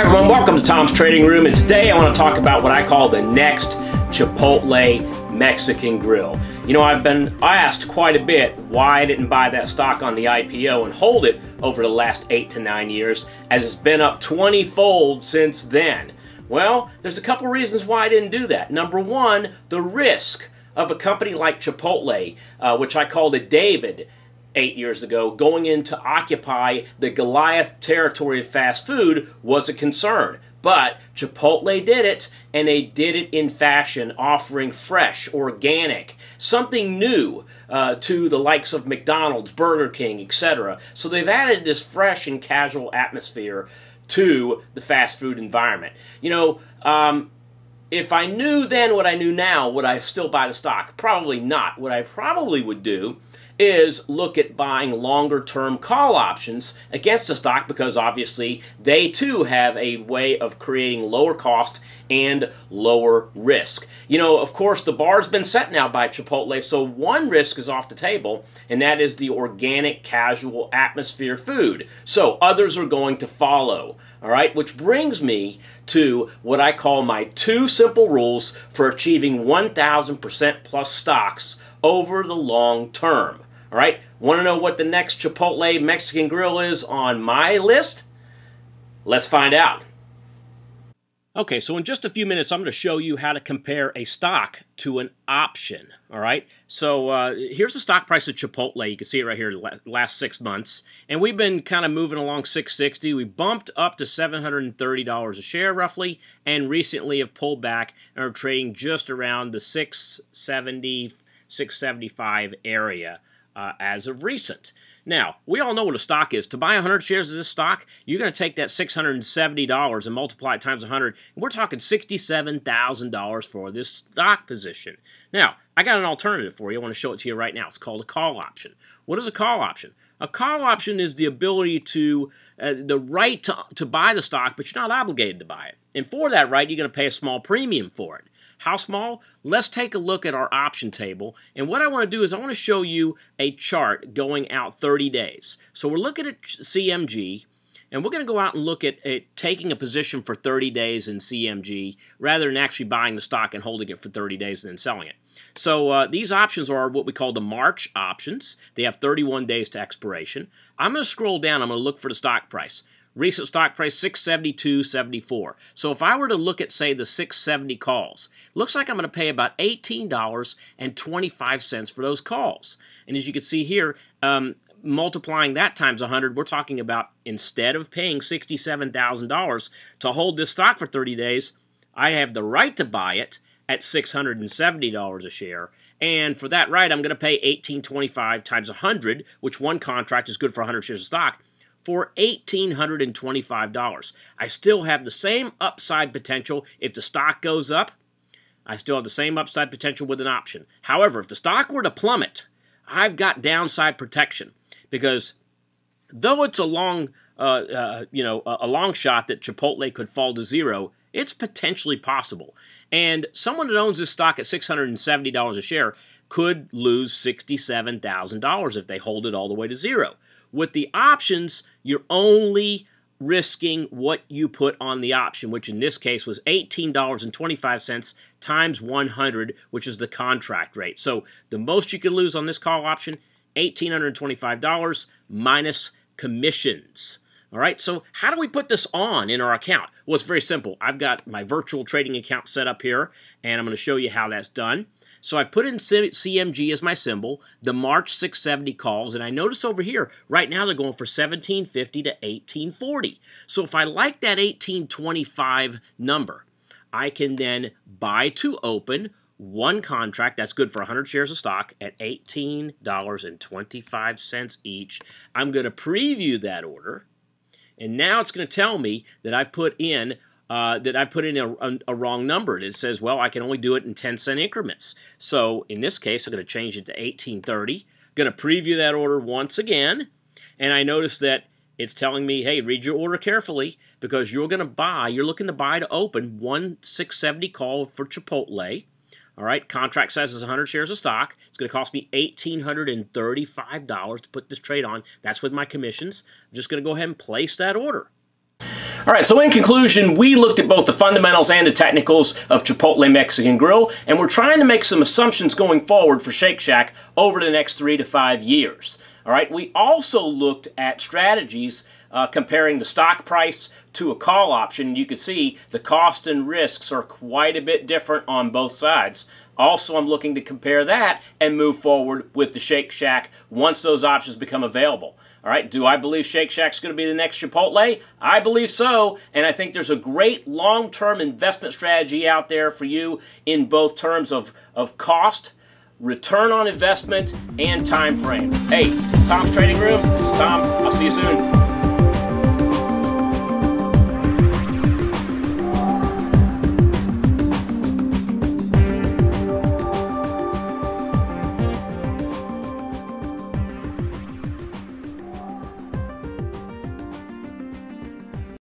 Hi everyone, welcome to Tom's Trading Room, and today I want to talk about what I call the next Chipotle Mexican Grill. You know, I've been asked quite a bit why I didn't buy that stock on the IPO and hold it over the last 8 to 9 years, as it's been up 20-fold since then. Well, there's a couple reasons why I didn't do that. Number one, the risk of a company like Chipotle, which I called a David 8 years ago, going in to occupy the Goliath territory of fast food was a concern. But Chipotle did it, and they did it in fashion, offering fresh, organic, something new to the likes of McDonald's, Burger King, etc. So they've added this fresh and casual atmosphere to the fast food environment. You know, if I knew then what I knew now, would I still buy the stock? Probably not. What I probably would do is look at buying longer-term call options against the stock, because obviously they too have a way of creating lower cost and lower risk. You know, of course, the bar's been set now by Chipotle, so one risk is off the table, and that is the organic, casual atmosphere food. So others are going to follow. All right, which brings me to what I call my 2 simple rules for achieving 1,000% plus stocks over the long term. All right, want to know what the next Chipotle Mexican Grill is on my list? Let's find out. Okay, so in just a few minutes, I'm going to show you how to compare a stock to an option. All right, so here's the stock price of Chipotle. You can see it right here, the last 6 months. And we've been kind of moving along 660. We bumped up to $730 a share, roughly, and recently have pulled back and are trading just around the 670, 675 area as of recent. Now, we all know what a stock is. To buy 100 shares of this stock, you're going to take that $670 and multiply it times 100. And we're talking $67,000 for this stock position. Now, I got an alternative for you. I want to show it to you right now. It's called a call option. What is a call option? A call option is the ability to, the right to buy the stock, but you're not obligated to buy it. And for that right, you're going to pay a small premium for it. How small? Let's take a look at our option table. And what I want to do is I want to show you a chart going out 30 days. So we're looking at CMG, and we're going to go out and look at taking a position for 30 days in CMG rather than actually buying the stock and holding it for 30 days and then selling it. So these options are what we call the March options. They have 31 days to expiration. I'm going to scroll down. I'm going to look for the stock price. Recent stock price, $672.74. So if I were to look at, say, the 670 calls, looks like I'm going to pay about $18.25 for those calls. And as you can see here, multiplying that times 100, we're talking about, instead of paying $67,000 to hold this stock for 30 days, I have the right to buy it at $670 a share. And for that right, I'm going to pay $18.25 times 100, which one contract is good for 100 shares of stock, for $1,825. I still have the same upside potential. If the stock goes up, I still have the same upside potential with an option. However, if the stock were to plummet, I've got downside protection, because though it's a long, a long shot that Chipotle could fall to zero, it's potentially possible. And someone that owns this stock at $670 a share could lose $67,000 if they hold it all the way to zero. With the options, you're only risking what you put on the option, which in this case was $18.25 times 100, which is the contract rate. So the most you could lose on this call option, $1,825 minus commissions. All right, so how do we put this on in our account? Well, it's very simple. I've got my virtual trading account set up here, and I'm going to show you how that's done. So I've put in CMG as my symbol, the March 670 calls, and I notice over here, right now they're going for $17.50 to $18.40. So if I like that $18.25 number, I can then buy to open one contract, that's good for 100 shares of stock, at $18.25 each. I'm going to preview that order, and now it's going to tell me that I've put in a wrong number. It says, well, I can only do it in 10-cent increments. So in this case, I'm going to change it to $18.30. Going to preview that order once again, and I notice that it's telling me, hey, read your order carefully, because you're looking to buy to open one 670 call for Chipotle. All right, contract size is 100 shares of stock. It's going to cost me $1,835 to put this trade on. That's with my commissions. I'm just going to go ahead and place that order. All right, so in conclusion, we looked at both the fundamentals and the technicals of Chipotle Mexican Grill, and we're trying to make some assumptions going forward for Shake Shack over the next 3 to 5 years. All right, we also looked at strategies comparing the stock price to a call option. You can see the cost and risks are quite a bit different on both sides. Also, I'm looking to compare that and move forward with the Shake Shack once those options become available. All right, do I believe Shake Shack's going to be the next Chipotle? I believe so, and I think there's a great long-term investment strategy out there for you in both terms of cost, return on investment, and time frame. Hey, Tom's Trading Room, this is Tom. I'll see you soon.